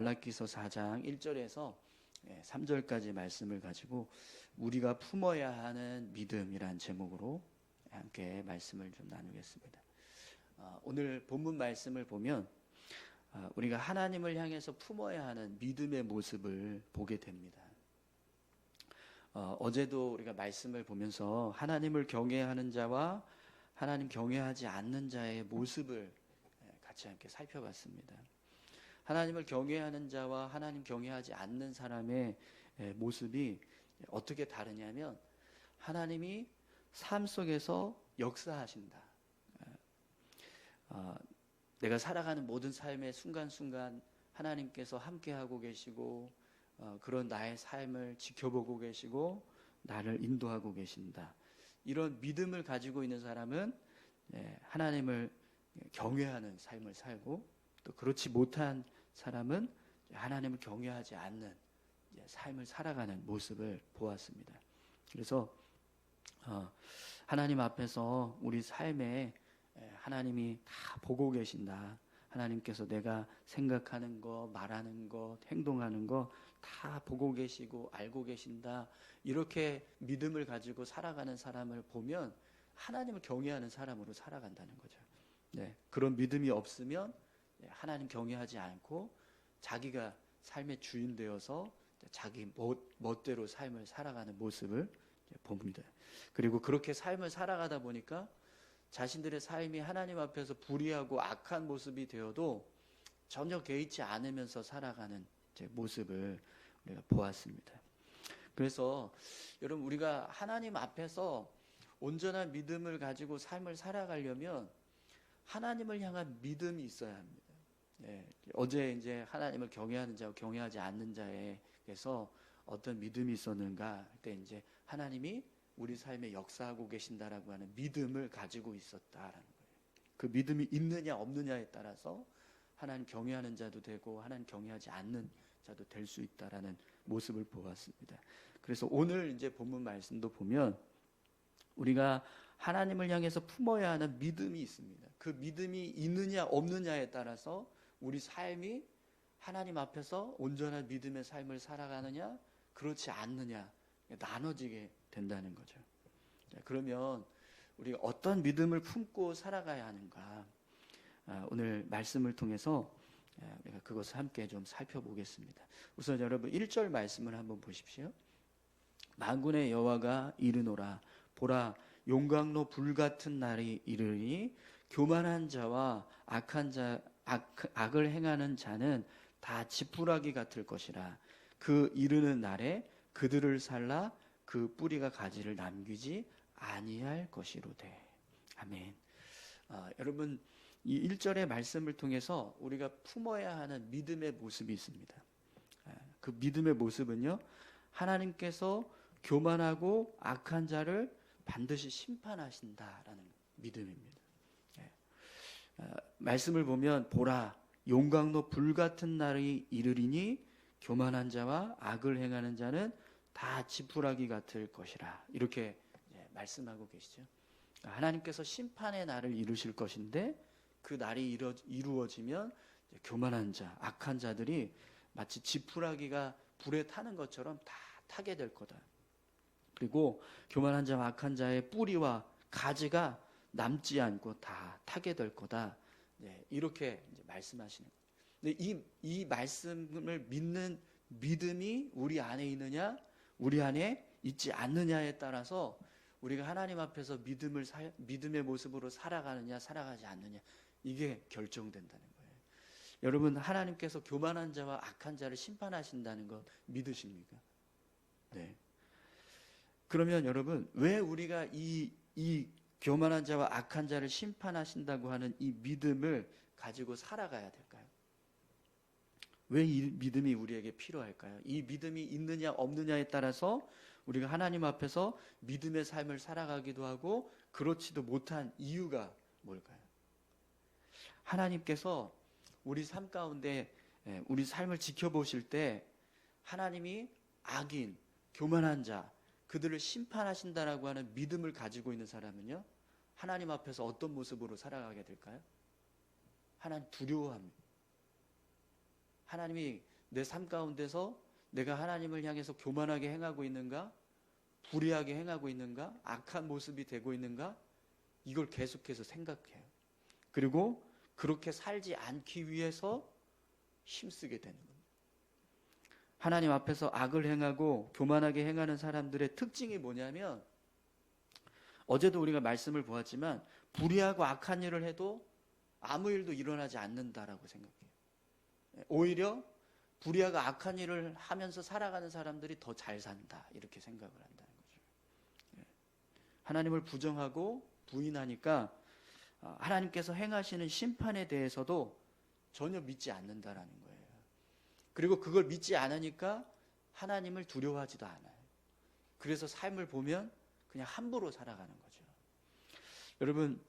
말라기서 4장 1절에서 3절까지 말씀을 가지고 우리가 품어야 하는 믿음이란 제목으로 함께 말씀을 좀 나누겠습니다. 오늘 본문 말씀을 보면 우리가 하나님을 향해서 품어야 하는 믿음의 모습을 보게 됩니다. 어제도 우리가 말씀을 보면서 하나님을 경외하는 자와 하나님 경외하지 않는 자의 모습을 같이 함께 살펴봤습니다. 하나님을 경외하는 자와 하나님 경외하지 않는 사람의 모습이 어떻게 다르냐면 하나님이 삶 속에서 역사하신다. 내가 살아가는 모든 삶의 순간순간 하나님께서 함께하고 계시고 그런 나의 삶을 지켜보고 계시고 나를 인도하고 계신다. 이런 믿음을 가지고 있는 사람은 하나님을 경외하는 삶을 살고, 또 그렇지 못한 사람은 하나님을 경외하지 않는 삶을 살아가는 모습을 보았습니다. 그래서 하나님 앞에서 우리 삶에 하나님이 다 보고 계신다. 하나님께서 내가 생각하는 거, 말하는 것, 행동하는 거 다 보고 계시고 알고 계신다. 이렇게 믿음을 가지고 살아가는 사람을 보면 하나님을 경외하는 사람으로 살아간다는 거죠. 그런 믿음이 없으면 하나님 경외하지 않고 자기가 삶의 주인 되어서 자기 멋대로 삶을 살아가는 모습을 봅니다. 그리고 그렇게 삶을 살아가다 보니까 자신들의 삶이 하나님 앞에서 불의하고 악한 모습이 되어도 전혀 개의치 않으면서 살아가는 모습을 우리가 보았습니다. 그래서 여러분, 우리가 하나님 앞에서 온전한 믿음을 가지고 삶을 살아가려면 하나님을 향한 믿음이 있어야 합니다. 어제 이제 하나님을 경외하는 자와 경외하지 않는 자에게서 어떤 믿음이 있었는가 할 때 이제 하나님이 우리 삶에 역사하고 계신다라고 하는 믿음을 가지고 있었다라는 거예요. 그 믿음이 있느냐 없느냐에 따라서 하나님 경외하는 자도 되고 하나님 경외하지 않는 자도 될 수 있다라는 모습을 보았습니다. 그래서 오늘 이제 본문 말씀도 보면 우리가 하나님을 향해서 품어야 하는 믿음이 있습니다. 그 믿음이 있느냐 없느냐에 따라서 우리 삶이 하나님 앞에서 온전한 믿음의 삶을 살아가느냐 그렇지 않느냐 나눠지게 된다는 거죠. 그러면 우리가 어떤 믿음을 품고 살아가야 하는가, 오늘 말씀을 통해서 우리가 그것을 함께 좀 살펴보겠습니다. 우선 여러분 1절 말씀을 한번 보십시오. 만군의 여호와가 이르노라, 보라 용광로 불같은 날이 이르니 교만한 자와 악을 행하는 자는 다 지푸라기 같을 것이라. 그 이르는 날에 그들을 살라 그 뿌리가 가지를 남기지 아니할 것이로되. 아멘. 여러분, 이 1절의 말씀을 통해서 우리가 품어야 하는 믿음의 모습이 있습니다. 그 믿음의 모습은요, 하나님께서 교만하고 악한 자를 반드시 심판하신다라는 믿음입니다. 말씀을 보면 보라 용광로 불같은 날이 이르리니 교만한 자와 악을 행하는 자는 다 지푸라기 같을 것이라. 이렇게 말씀하고 계시죠. 하나님께서 심판의 날을 이루실 것인데 그 날이 이루어지면 교만한 자, 악한 자들이 마치 지푸라기가 불에 타는 것처럼 다 타게 될 거다. 그리고 교만한 자와 악한 자의 뿌리와 가지가 남지 않고 다 타게 될 거다. 이렇게 이제 말씀하시는 거예요. 근데 이 말씀을 믿는 믿음이 우리 안에 있느냐, 우리 안에 있지 않느냐에 따라서 우리가 하나님 앞에서 믿음의 모습으로 살아가느냐, 살아가지 않느냐, 이게 결정된다는 거예요. 여러분, 하나님께서 교만한 자와 악한 자를 심판하신다는 것 믿으십니까? 네. 그러면 여러분, 왜 우리가 이 교만한 자와 악한 자를 심판하신다고 하는 이 믿음을 가지고 살아가야 될까요? 왜 이 믿음이 우리에게 필요할까요? 이 믿음이 있느냐 없느냐에 따라서 우리가 하나님 앞에서 믿음의 삶을 살아가기도 하고 그렇지도 못한 이유가 뭘까요? 하나님께서 우리 삶 가운데 우리 삶을 지켜보실 때 하나님이 악인, 교만한 자, 그들을 심판하신다라고 하는 믿음을 가지고 있는 사람은요, 하나님 앞에서 어떤 모습으로 살아가게 될까요? 하나님 두려워합니다. 하나님이 내 삶 가운데서 내가 하나님을 향해서 교만하게 행하고 있는가? 불의하게 행하고 있는가? 악한 모습이 되고 있는가? 이걸 계속해서 생각해요. 그리고 그렇게 살지 않기 위해서 힘쓰게 되는 겁니다. 하나님 앞에서 악을 행하고 교만하게 행하는 사람들의 특징이 뭐냐면, 어제도 우리가 말씀을 보았지만 불의하고 악한 일을 해도 아무 일도 일어나지 않는다라고 생각해요. 오히려 불의하고 악한 일을 하면서 살아가는 사람들이 더 잘 산다, 이렇게 생각을 한다는 거죠. 하나님을 부정하고 부인하니까 하나님께서 행하시는 심판에 대해서도 전혀 믿지 않는다라는 거예요. 그리고 그걸 믿지 않으니까 하나님을 두려워하지도 않아요. 그래서 삶을 보면 그냥 함부로 살아가는 거죠. 여러분,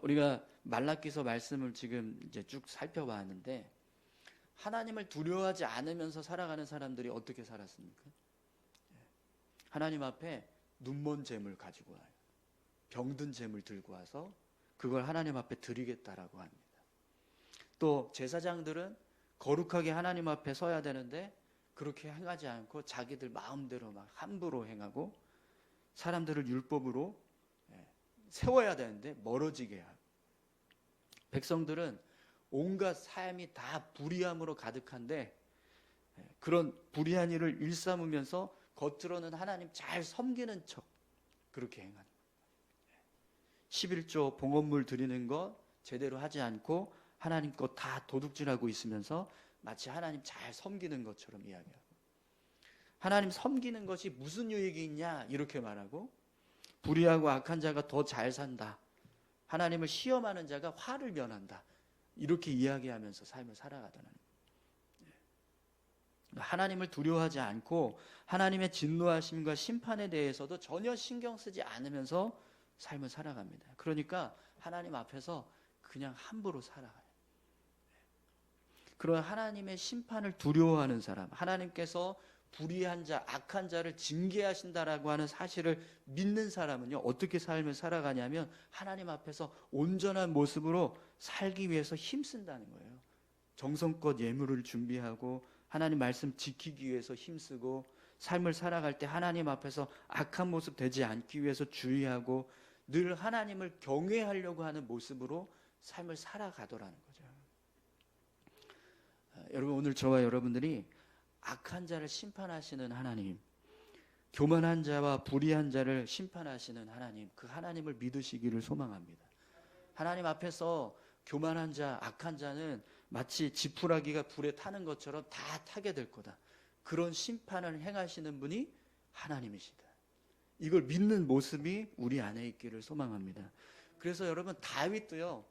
우리가 말라기서 말씀을 지금 이제 쭉 살펴봤는데, 하나님을 두려워하지 않으면서 살아가는 사람들이 어떻게 살았습니까? 하나님 앞에 눈먼 재물 가지고 와요. 병든 재물 들고 와서 그걸 하나님 앞에 드리겠다라고 합니다. 또 제사장들은 거룩하게 하나님 앞에 서야 되는데 그렇게 행하지 않고 자기들 마음대로 막 함부로 행하고, 사람들을 율법으로 세워야 되는데 멀어지게 하고, 백성들은 온갖 삶이 다 불의함으로 가득한데 그런 불의한 일을 일삼으면서 겉으로는 하나님 잘 섬기는 척 그렇게 행하는 거예요. 11조 봉헌물 드리는 거 제대로 하지 않고 하나님 것 다 도둑질하고 있으면서 마치 하나님 잘 섬기는 것처럼 이야기하고, 하나님 섬기는 것이 무슨 유익이 있냐 이렇게 말하고, 불의하고 악한 자가 더 잘 산다, 하나님을 시험하는 자가 화를 면한다, 이렇게 이야기하면서 삶을 살아가더라는 거예요. 하나님을 두려워하지 않고 하나님의 진노하심과 심판에 대해서도 전혀 신경 쓰지 않으면서 삶을 살아갑니다. 그러니까 하나님 앞에서 그냥 함부로 살아가요. 그런 하나님의 심판을 두려워하는 사람, 하나님께서 불의한 자, 악한 자를 징계하신다라고 하는 사실을 믿는 사람은요, 어떻게 삶을 살아가냐면 하나님 앞에서 온전한 모습으로 살기 위해서 힘쓴다는 거예요. 정성껏 예물을 준비하고 하나님 말씀 지키기 위해서 힘쓰고, 삶을 살아갈 때 하나님 앞에서 악한 모습 되지 않기 위해서 주의하고 늘 하나님을 경외하려고 하는 모습으로 삶을 살아가더라는 거죠. 여러분, 오늘 저와 여러분들이 악한 자를 심판하시는 하나님, 교만한 자와 불의한 자를 심판하시는 하나님, 그 하나님을 믿으시기를 소망합니다. 하나님 앞에서 교만한 자, 악한 자는 마치 지푸라기가 불에 타는 것처럼 다 타게 될 거다, 그런 심판을 행하시는 분이 하나님이시다. 이걸 믿는 모습이 우리 안에 있기를 소망합니다. 그래서 여러분, 다윗도요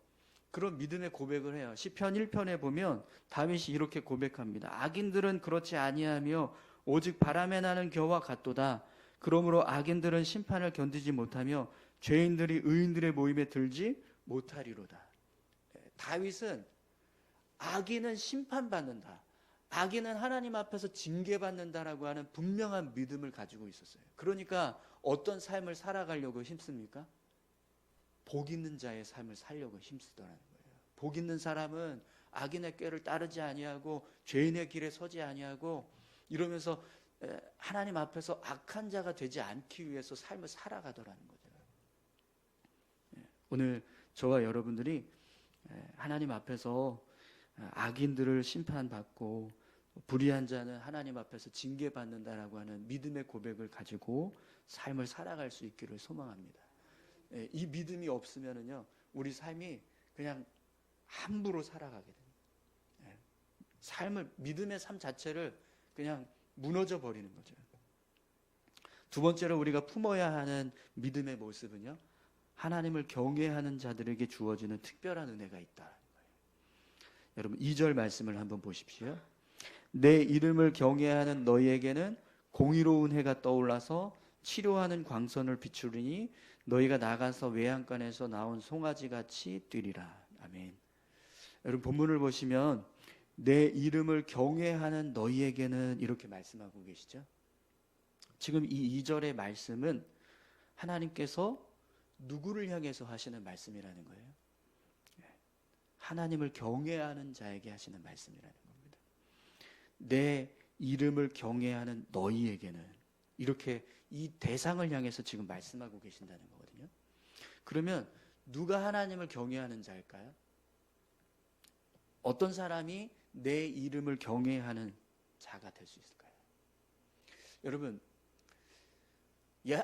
그런 믿음의 고백을 해요. 시편 1편에 보면 다윗이 이렇게 고백합니다. 악인들은 그렇지 아니하며 오직 바람에 나는 겨와 같도다. 그러므로 악인들은 심판을 견디지 못하며 죄인들이 의인들의 모임에 들지 못하리로다. 다윗은 악인은 심판받는다, 악인은 하나님 앞에서 징계받는다라고 하는 분명한 믿음을 가지고 있었어요. 그러니까 어떤 삶을 살아가려고 힘씁니까? 복 있는 자의 삶을 살려고 힘쓰더라는 거예요. 복 있는 사람은 악인의 꾀를 따르지 아니하고 죄인의 길에 서지 아니하고 이러면서 하나님 앞에서 악한 자가 되지 않기 위해서 삶을 살아가더라는 거죠. 오늘 저와 여러분들이 하나님 앞에서 악인들을 심판받고 불의한 자는 하나님 앞에서 징계받는다라고 하는 믿음의 고백을 가지고 삶을 살아갈 수 있기를 소망합니다. 이 믿음이 없으면은요, 우리 삶이 그냥 함부로 살아가게 됩니다. 삶을, 믿음의 삶 자체를 그냥 무너져 버리는 거죠. 두 번째로 우리가 품어야 하는 믿음의 모습은요, 하나님을 경외하는 자들에게 주어지는 특별한 은혜가 있다는 거예요. 여러분, 2절 말씀을 한번 보십시오. 내 이름을 경외하는 너희에게는 공의로운 해가 떠올라서 치료하는 광선을 비추리니 너희가 나가서 외양간에서 나온 송아지같이 뛰리라. 아멘. 여러분, 본문을 보시면 내 이름을 경외하는 너희에게는 이렇게 말씀하고 계시죠. 지금 이 2절의 말씀은 하나님께서 누구를 향해서 하시는 말씀이라는 거예요? 하나님을 경외하는 자에게 하시는 말씀이라는 겁니다. 내 이름을 경외하는 너희에게는, 이렇게 이 대상을 향해서 지금 말씀하고 계신다는 거거든요. 그러면 누가 하나님을 경외하는 자일까요? 어떤 사람이 내 이름을 경외하는 자가 될 수 있을까요? 여러분,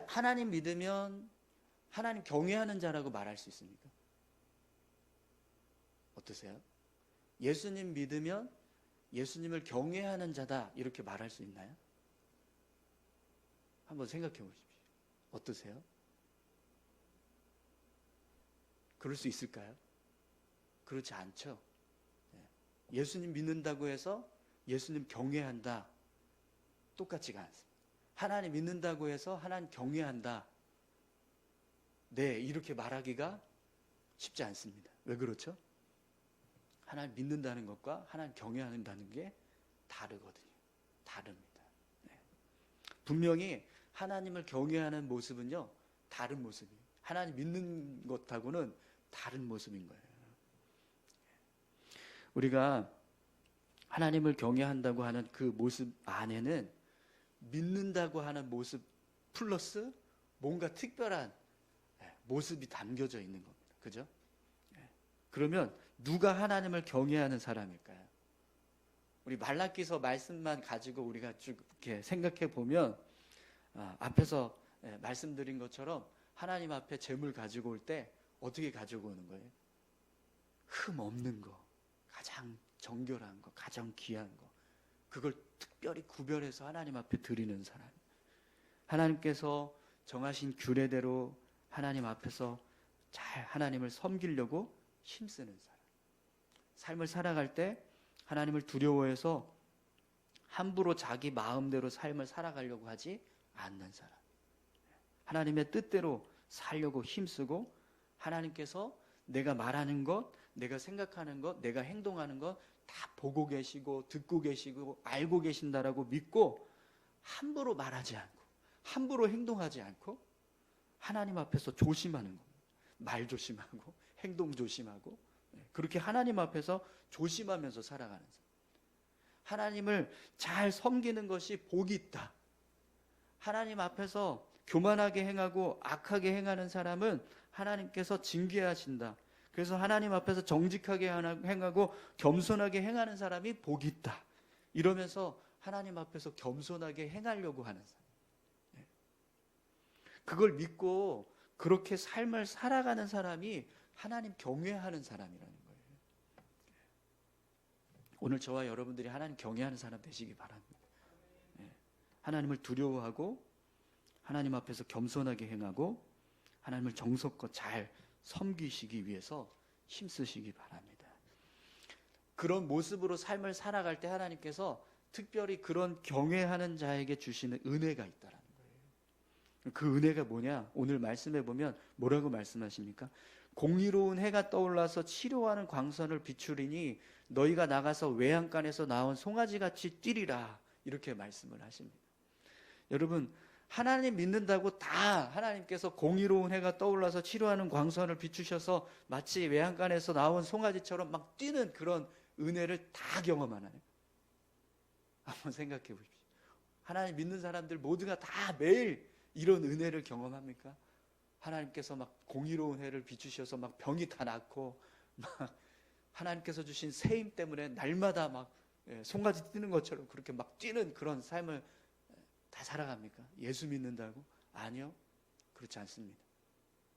하나님 믿으면 하나님 경외하는 자라고 말할 수 있습니까? 어떠세요? 예수님 믿으면 예수님을 경외하는 자다, 이렇게 말할 수 있나요? 한번 생각해 보십시오. 어떠세요? 그럴 수 있을까요? 그렇지 않죠. 예수님 믿는다고 해서 예수님 경외한다, 똑같지가 않습니다. 하나님 믿는다고 해서 하나님 경외한다, 네, 이렇게 말하기가 쉽지 않습니다. 왜 그렇죠? 하나님 믿는다는 것과 하나님 경외한다는 게 다르거든요. 다릅니다. 네. 분명히 하나님을 경외하는 모습은요, 다른 모습이에요. 하나님 믿는 것하고는 다른 모습인 거예요. 우리가 하나님을 경외한다고 하는 그 모습 안에는 믿는다고 하는 모습 플러스 뭔가 특별한 모습이 담겨져 있는 겁니다. 그죠? 그러면 누가 하나님을 경외하는 사람일까요? 우리 말라기서 말씀만 가지고 우리가 쭉 이렇게 생각해 보면, 앞에서 말씀드린 것처럼 하나님 앞에 재물 가지고 올 때 어떻게 가지고 오는 거예요? 흠 없는 거, 가장 정결한 거, 가장 귀한 거, 그걸 특별히 구별해서 하나님 앞에 드리는 사람, 하나님께서 정하신 규례대로 하나님 앞에서 잘 하나님을 섬기려고 힘쓰는 사람, 삶을 살아갈 때 하나님을 두려워해서 함부로 자기 마음대로 삶을 살아가려고 하지 않는 사람, 하나님의 뜻대로 살려고 힘쓰고 하나님께서 내가 말하는 것, 내가 생각하는 것, 내가 행동하는 것 다 보고 계시고 듣고 계시고 알고 계신다라고 믿고 함부로 말하지 않고 함부로 행동하지 않고 하나님 앞에서 조심하는 겁니다. 말 조심하고 행동 조심하고, 그렇게 하나님 앞에서 조심하면서 살아가는 사람, 하나님을 잘 섬기는 것이 복이 있다. 하나님 앞에서 교만하게 행하고 악하게 행하는 사람은 하나님께서 징계하신다. 그래서 하나님 앞에서 정직하게 행하고 겸손하게 행하는 사람이 복이 있다. 이러면서 하나님 앞에서 겸손하게 행하려고 하는 사람, 그걸 믿고 그렇게 삶을 살아가는 사람이 하나님 경외하는 사람이라는 거예요. 오늘 저와 여러분들이 하나님 경외하는 사람 되시기 바랍니다. 하나님을 두려워하고 하나님 앞에서 겸손하게 행하고 하나님을 정성껏 잘 섬기시기 위해서 힘쓰시기 바랍니다. 그런 모습으로 삶을 살아갈 때 하나님께서 특별히 그런 경외하는 자에게 주시는 은혜가 있다라는 거예요. 그 은혜가 뭐냐? 오늘 말씀해 보면 뭐라고 말씀하십니까? 공의로운 해가 떠올라서 치료하는 광선을 비추리니 너희가 나가서 외양간에서 나온 송아지같이 뛰리라, 이렇게 말씀을 하십니다. 여러분, 하나님 믿는다고 다 하나님께서 공의로운 해가 떠올라서 치료하는 광선을 비추셔서 마치 외양간에서 나온 송아지처럼 막 뛰는 그런 은혜를 다 경험하나요? 한번 생각해 보십시오. 하나님 믿는 사람들 모두가 다 매일 이런 은혜를 경험합니까? 하나님께서 막 공의로운 해를 비추셔서 막 병이 다 낫고 막 하나님께서 주신 세임 때문에 날마다 막 송아지 뛰는 것처럼 그렇게 막 뛰는 그런 삶을 다 살아갑니까? 예수 믿는다고? 아니요, 그렇지 않습니다.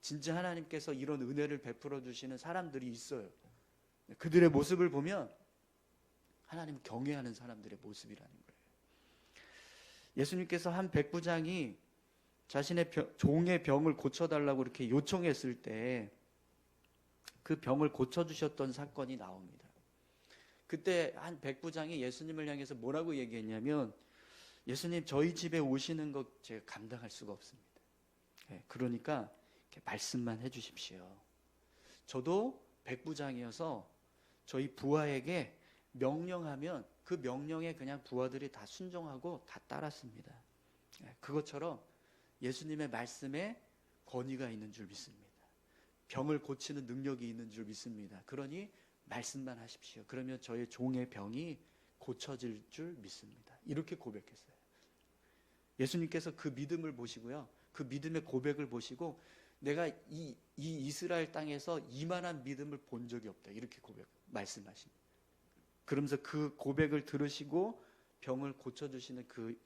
진짜 하나님께서 이런 은혜를 베풀어 주시는 사람들이 있어요. 그들의 모습을 보면 하나님 경외하는 사람들의 모습이라는 거예요. 예수님께서 한 백부장이 자신의 종의 병을 고쳐달라고 이렇게 요청했을 때 그 병을 고쳐주셨던 사건이 나옵니다. 그때 한 백부장이 예수님을 향해서 뭐라고 얘기했냐면, 예수님, 저희 집에 오시는 것 제가 감당할 수가 없습니다. 그러니까 이렇게 말씀만 해주십시오. 저도 백부장이어서 저희 부하에게 명령하면 그 명령에 그냥 부하들이 다 순종하고 다 따랐습니다. 그것처럼 예수님의 말씀에 권위가 있는 줄 믿습니다. 병을 고치는 능력이 있는 줄 믿습니다. 그러니 말씀만 하십시오. 그러면 저의 종의 병이 고쳐질 줄 믿습니다. 이렇게 고백했어요. 예수님께서 그 믿음을 보시고요. 그 믿음의 고백을 보시고 내가 이 이스라엘 땅에서 이만한 믿음을 본 적이 없다. 이렇게 말씀하십니다. 그러면서 그 고백을 들으시고 병을 고쳐주시는 그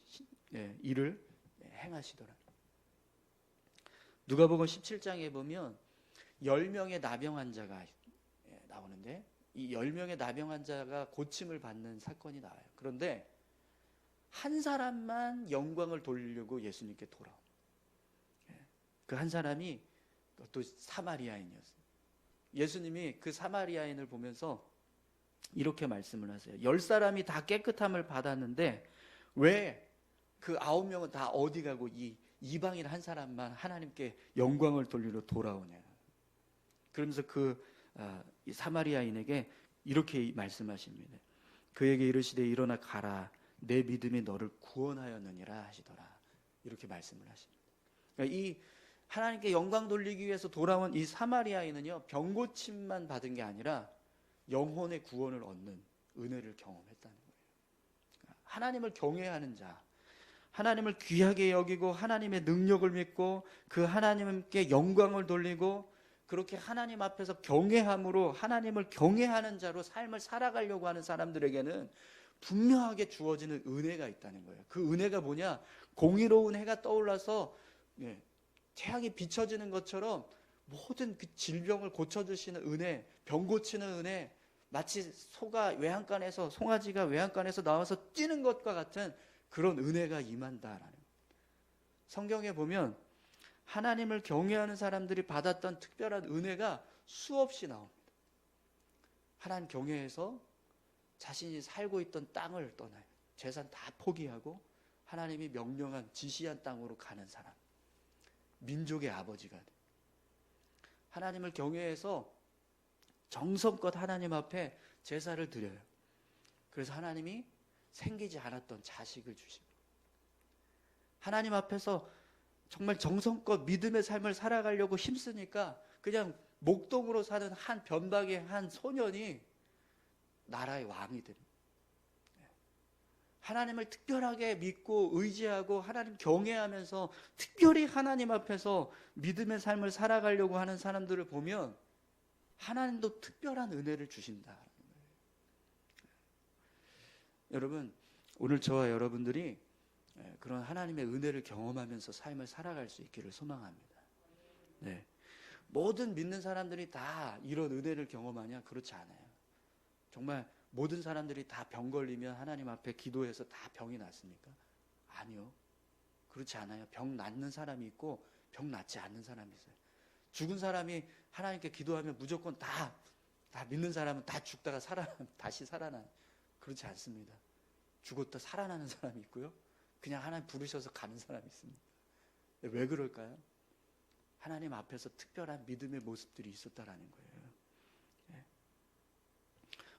일을 행하시더라. 누가복음 17장에 보면 10명의 나병 환자가 나오는데 이 10명의 나병 환자가 고침을 받는 사건이 나와요. 그런데 한 사람만 영광을 돌리려고 예수님께 돌아옵니다. 그 한 사람이 또 사마리아인이었어요. 예수님이 그 사마리아인을 보면서 이렇게 말씀을 하세요. 10사람이 다 깨끗함을 받았는데 왜 그 9명은 다 어디 가고 이 이방인 한 사람만 하나님께 영광을 돌리러 돌아오냐. 그러면서 이 사마리아인에게 이렇게 말씀하십니다. 그에게 이르시되 일어나 가라. 내 믿음이 너를 구원하였느니라 하시더라. 이렇게 말씀을 하십니다. 그러니까 이 하나님께 영광 돌리기 위해서 돌아온 이 사마리아인은요, 병고침만 받은 게 아니라 영혼의 구원을 얻는 은혜를 경험했다는 거예요. 하나님을 경외하는 자, 하나님을 귀하게 여기고 하나님의 능력을 믿고 그 하나님께 영광을 돌리고 그렇게 하나님 앞에서 경외함으로 하나님을 경외하는 자로 삶을 살아가려고 하는 사람들에게는 분명하게 주어지는 은혜가 있다는 거예요. 그 은혜가 뭐냐? 공의로운 해가 떠올라서 태양이 비춰지는 것처럼 모든 그 질병을 고쳐주시는 은혜, 병 고치는 은혜, 마치 송아지가 외양간에서 나와서 뛰는 것과 같은 그런 은혜가 임한다라는 거예요. 성경에 보면 하나님을 경외하는 사람들이 받았던 특별한 은혜가 수없이 나옵니다. 하나님 경외해서 자신이 살고 있던 땅을 떠나요. 재산 다 포기하고 하나님이 명령한 지시한 땅으로 가는 사람, 민족의 아버지가 돼. 하나님을 경외해서 정성껏 하나님 앞에 제사를 드려요. 그래서 하나님이 생기지 않았던 자식을 주십니다. 하나님 앞에서 정말 정성껏 믿음의 삶을 살아가려고 힘쓰니까 그냥 목동으로 사는 한 변박의 한 소년이 나라의 왕이 됩니다. 하나님을 특별하게 믿고 의지하고 하나님 경외하면서 특별히 하나님 앞에서 믿음의 삶을 살아가려고 하는 사람들을 보면 하나님도 특별한 은혜를 주신다. 여러분, 오늘 저와 여러분들이 그런 하나님의 은혜를 경험하면서 삶을 살아갈 수 있기를 소망합니다. 네. 모든 믿는 사람들이 다 이런 은혜를 경험하냐? 그렇지 않아요. 정말 모든 사람들이 다 병 걸리면 하나님 앞에 기도해서 다 병이 낫습니까? 아니요. 그렇지 않아요. 병 낫는 사람이 있고 병 낫지 않는 사람이 있어요. 죽은 사람이 하나님께 기도하면 무조건 다 믿는 사람은 다 죽다가 다시 살아나요. 그렇지 않습니다. 죽었다 살아나는 사람이 있고요. 그냥 하나님 부르셔서 가는 사람이 있습니다. 왜 그럴까요? 하나님 앞에서 특별한 믿음의 모습들이 있었다라는 거예요.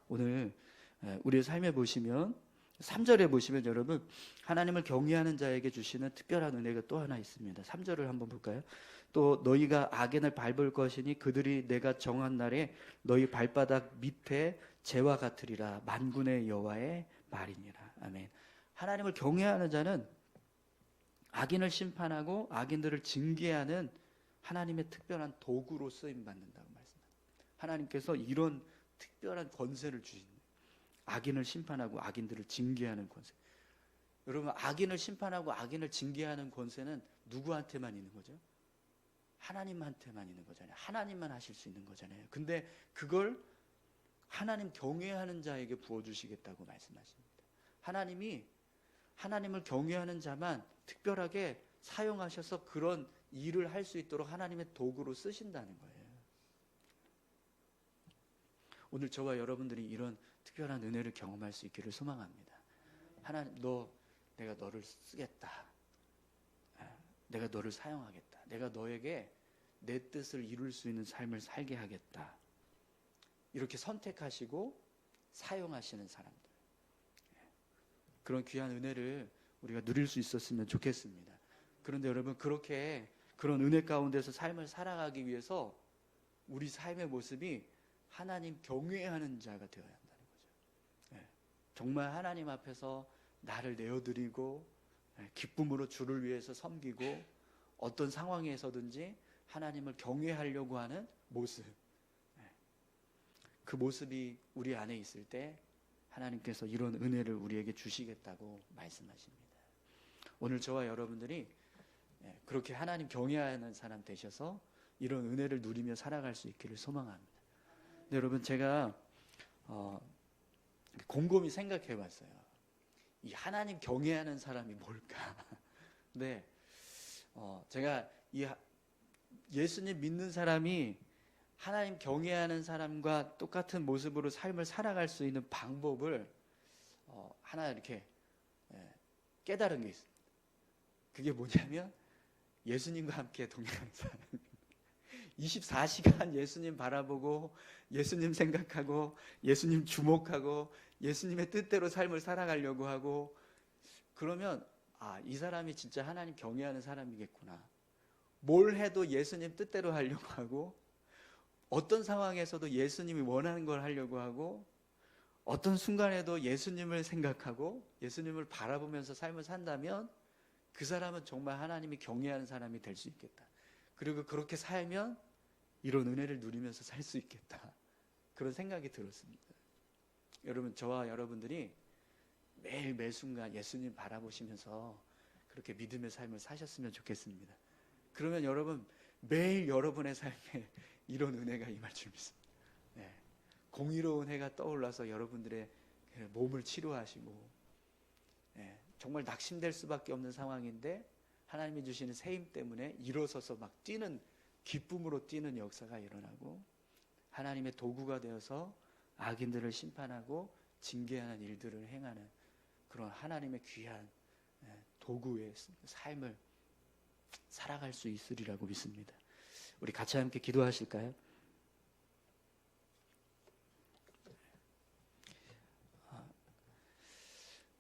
오늘 우리의 삶에 보시면 3절에 보시면 여러분 하나님을 경외하는 자에게 주시는 특별한 은혜가 또 하나 있습니다. 3절을 한번 볼까요? 또 너희가 악인을 밟을 것이니 그들이 내가 정한 날에 너희 발바닥 밑에 재와 같으리라. 만군의 여호와의 말이니라. 아멘. 하나님을 경외하는 자는 악인을 심판하고 악인들을 징계하는 하나님의 특별한 도구로 쓰임받는다고 말씀합니다. 하나님께서 이런 특별한 권세를 주신 악인을 심판하고 악인들을 징계하는 권세. 여러분, 악인을 심판하고 악인을 징계하는 권세는 누구한테만 있는 거죠? 하나님한테만 있는 거잖아요. 하나님만 하실 수 있는 거잖아요. 근데 그걸 하나님 경외하는 자에게 부어주시겠다고 말씀하십니다. 하나님이 하나님을 경외하는 자만 특별하게 사용하셔서 그런 일을 할 수 있도록 하나님의 도구로 쓰신다는 거예요. 오늘 저와 여러분들이 이런 특별한 은혜를 경험할 수 있기를 소망합니다. 하나님, 내가 너를 쓰겠다. 내가 너를 사용하겠다. 내가 너에게 내 뜻을 이룰 수 있는 삶을 살게 하겠다. 이렇게 선택하시고 사용하시는 사람들. 그런 귀한 은혜를 우리가 누릴 수 있었으면 좋겠습니다. 그런데 여러분, 그런 은혜 가운데서 삶을 살아가기 위해서 우리 삶의 모습이 하나님 경외하는 자가 되어야 한다는 거죠. 정말 하나님 앞에서 나를 내어드리고 기쁨으로 주를 위해서 섬기고 어떤 상황에서든지 하나님을 경외하려고 하는 모습, 그 모습이 우리 안에 있을 때 하나님께서 이런 은혜를 우리에게 주시겠다고 말씀하십니다. 오늘 저와 여러분들이 그렇게 하나님 경외하는 사람 되셔서 이런 은혜를 누리며 살아갈 수 있기를 소망합니다. 근데 여러분, 제가 곰곰이 생각해 봤어요. 이 하나님 경외하는 사람이 뭘까? 근데 제가 이 예수님 믿는 사람이 하나님 경외하는 사람과 똑같은 모습으로 삶을 살아갈 수 있는 방법을 하나 이렇게 깨달은 게 있습니다. 그게 뭐냐면 예수님과 함께 동행하는 사람. 24시간 예수님 바라보고 예수님 생각하고 예수님 주목하고 예수님의 뜻대로 삶을 살아가려고 하고, 그러면 이 사람이 진짜 하나님 경외하는 사람이겠구나. 뭘 해도 예수님 뜻대로 하려고 하고, 어떤 상황에서도 예수님이 원하는 걸 하려고 하고, 어떤 순간에도 예수님을 생각하고 예수님을 바라보면서 삶을 산다면 그 사람은 정말 하나님이 경외하는 사람이 될 수 있겠다. 그리고 그렇게 살면 이런 은혜를 누리면서 살 수 있겠다. 그런 생각이 들었습니다. 여러분, 저와 여러분들이 매일 매순간 예수님 바라보시면서 그렇게 믿음의 삶을 사셨으면 좋겠습니다. 그러면 여러분, 매일 여러분의 삶에 이런 은혜가 임할 줄 믿습니다. 공의로운 해가 떠올라서 여러분들의 몸을 치료하시고, 정말 낙심될 수밖에 없는 상황인데 하나님이 주시는 새 힘 때문에 일어서서 막 뛰는, 기쁨으로 뛰는 역사가 일어나고, 하나님의 도구가 되어서 악인들을 심판하고 징계하는 일들을 행하는 그런 하나님의 귀한 도구의 삶을 살아갈 수 있으리라고 믿습니다. 우리 같이 함께 기도하실까요?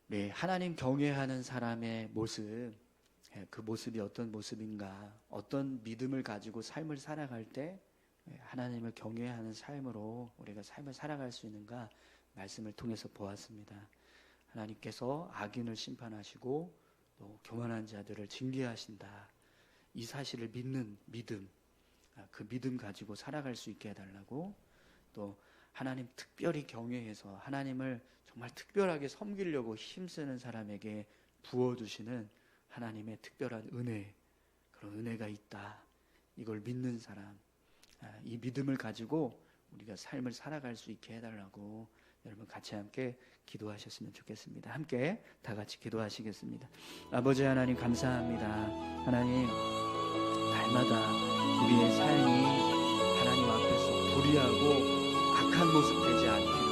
네, 하나님 경외하는 사람의 모습, 그 모습이 어떤 모습인가, 어떤 믿음을 가지고 삶을 살아갈 때 하나님을 경외하는 삶으로 우리가 삶을 살아갈 수 있는가 말씀을 통해서 보았습니다. 하나님께서 악인을 심판하시고 또 교만한 자들을 징계하신다. 이 사실을 믿는 믿음, 그 믿음 가지고 살아갈 수 있게 해달라고, 또 하나님 특별히 경외해서 하나님을 정말 특별하게 섬기려고 힘쓰는 사람에게 부어주시는 하나님의 특별한 은혜, 그런 은혜가 있다. 이걸 믿는 사람, 이 믿음을 가지고 우리가 삶을 살아갈 수 있게 해달라고 여러분 같이 함께 기도하셨으면 좋겠습니다. 함께 다 같이 기도하시겠습니다. 아버지 하나님, 감사합니다. 하나님, 날마다 우리의 삶이 하나님 앞에서 불의하고 악한 모습 되지 않게